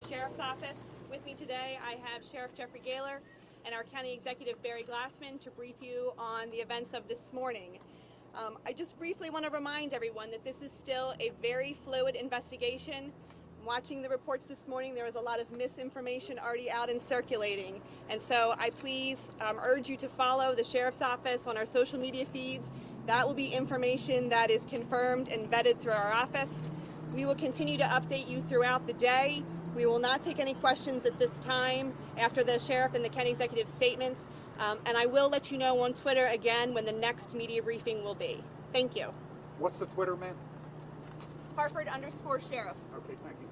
Sheriff's Office. With me today, I have Sheriff Jeffrey Gaylor and our County Executive Barry Glassman to brief you on the events of this morning. I just briefly want to remind everyone that this is still a very fluid investigation. Watching the reports this morning, there was a lot of misinformation already out and circulating. And so I please urge you to follow the Sheriff's Office on our social media feeds. That will be information that is confirmed and vetted through our office. We will continue to update you throughout the day. We will not take any questions at this time after the Sheriff and the County Executive statements. And I will let you know on Twitter again when the next media briefing will be. Thank you. What's the Twitter, man? Harford_Sheriff. Okay, thank you.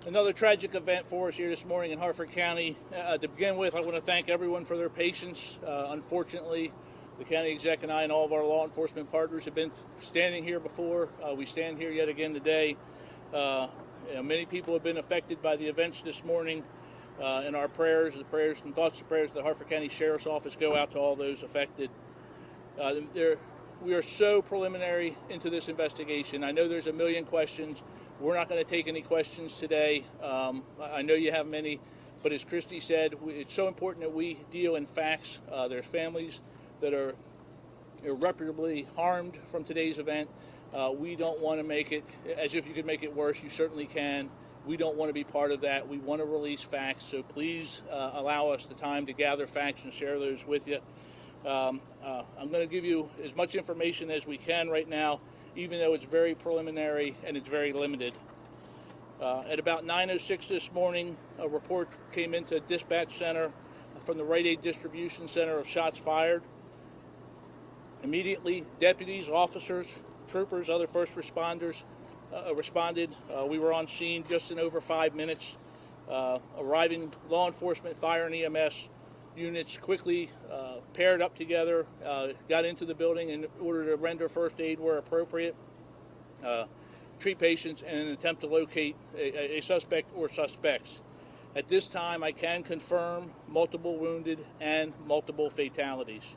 Another tragic event for us here this morning in Harford County. To begin with, I want to thank everyone for their patience. Unfortunately, the county exec and I and all of our law enforcement partners have been standing here before. We stand here yet again today. Many people have been affected by the events this morning, and our prayers and thoughts and prayers of the Harford County Sheriff's Office go out to all those affected. We are so preliminary into this investigation. I know there's a million questions. We're not going to take any questions today. I know you have many, but as Christy said, it's so important that we deal in facts. There's families that are irreparably harmed from today's event. We don't want to make it as if you could make it worse. You certainly can. We don't want to be part of that. We want to release facts, so please allow us the time to gather facts and share those with you. I'm going to give you as much information as we can right now, even though it's very preliminary and it's very limited. At about 9:06 this morning, a report came into dispatch center from the Rite Aid Distribution Center of shots fired. Immediately, deputies, officers, troopers, other first responders responded. We were on scene just in over 5 minutes. Arriving law enforcement, fire, and EMS units quickly paired up together, got into the building in order to render first aid where appropriate, treat patients, in an attempt to locate a suspect or suspects. At this time, I can confirm multiple wounded and multiple fatalities.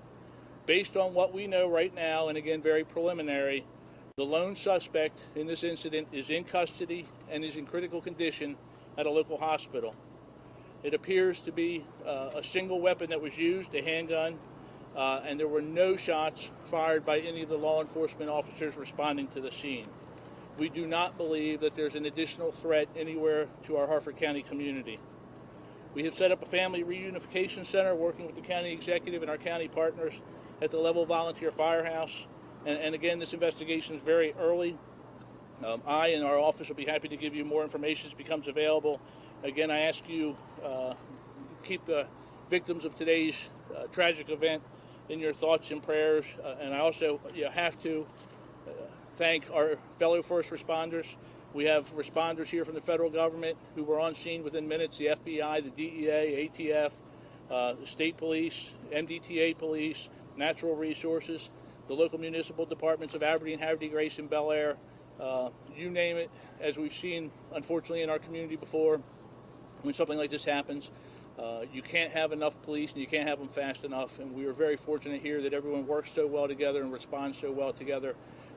Based on what we know right now, and again, very preliminary, the lone suspect in this incident is in custody and is in critical condition at a local hospital. It appears to be a single weapon that was used, a handgun, and there were no shots fired by any of the law enforcement officers responding to the scene. We do not believe that there's an additional threat anywhere to our Harford County community. We have set up a family reunification center working with the county executive and our county partners at the Level Volunteer Firehouse. And again, this investigation is very early. I and our office will be happy to give you more information as it becomes available. Again, I ask you keep the victims of today's tragic event in your thoughts and prayers. And I also have to thank our fellow first responders. We have responders here from the federal government who were on scene within minutes, the FBI, the DEA, ATF, the state police, MDTA police, natural resources, the local municipal departments of Aberdeen, Haverty, Grace, and Bel Air. You name it, as we've seen, unfortunately, in our community before, when something like this happens, you can't have enough police and you can't have them fast enough. And we are very fortunate here that everyone works so well together and responds so well together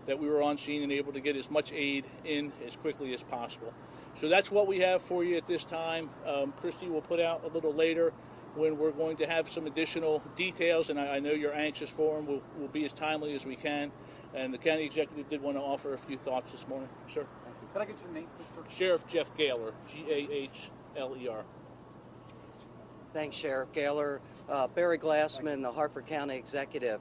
that we were on scene and able to get as much aid in as quickly as possible. So that's what we have for you at this time. Christy will put out a little later when we're going to have some additional details, and I know you're anxious for them. We'll be as timely as we can. And the county executive did want to offer a few thoughts this morning. Sir? Can I get your name, please, sir? Sheriff Jeff Gaylor, G-A-H-L-E-R. Thanks, Sheriff Gaylor. Barry Glassman, the Harford County Executive.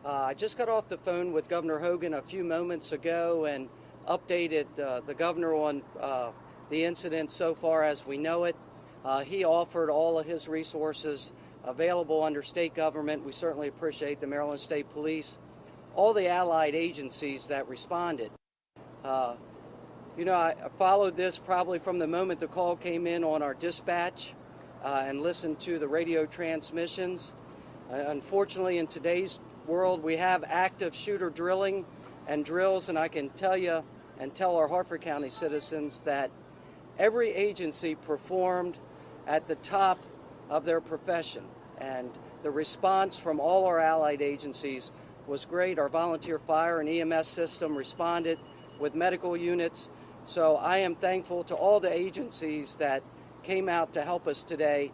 I just got off the phone with Governor Hogan a few moments ago and updated the governor on the incident so far as we know it. He offered all of his resources available under state government. We certainly appreciate the Maryland State Police, all the allied agencies that responded. I followed this probably from the moment the call came in on our dispatch and listened to the radio transmissions. Unfortunately, in today's world, we have active shooter drilling and drills, and I can tell you and tell our Harford County citizens that every agency performed at the top of their profession, and the response from all our allied agencies was great. Our volunteer fire and EMS system responded with medical units So I am thankful to all the agencies that came out to help us today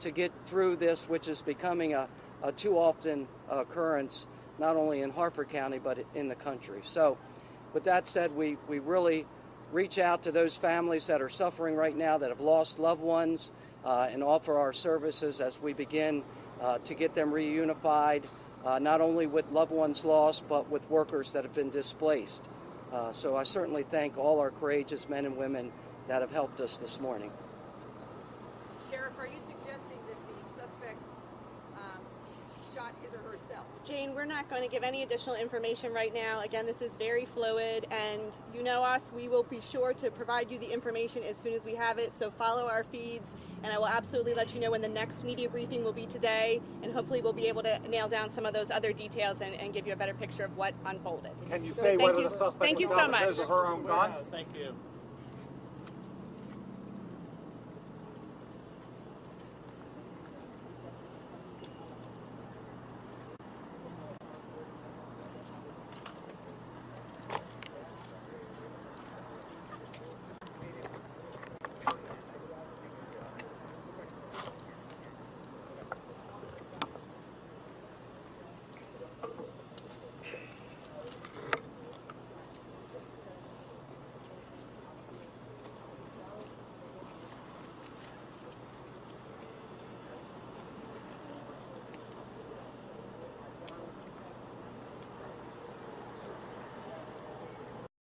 to get through this, which is becoming a too often occurrence, not only in Harford County, but in the country. So with that said, we really reach out to those families that are suffering right now, that have lost loved ones, and offer our services as we begin to get them reunified, not only with loved ones lost, but with workers that have been displaced. So I certainly thank all our courageous men and women that have helped us this morning. Sheriff, are you suggesting that the suspect shot his or herself? Jane, we're not going to give any additional information right now. Again, this is very fluid, and you know us, we will be sure to provide you the information as soon as we have it, so follow our feeds, and I will absolutely let you know when the next media briefing will be today, and hopefully we'll be able to nail down some of those other details and give you a better picture of what unfolded. Can you So say thank whether you- the suspect thank you was so shot much. because of her own gun? Thank you.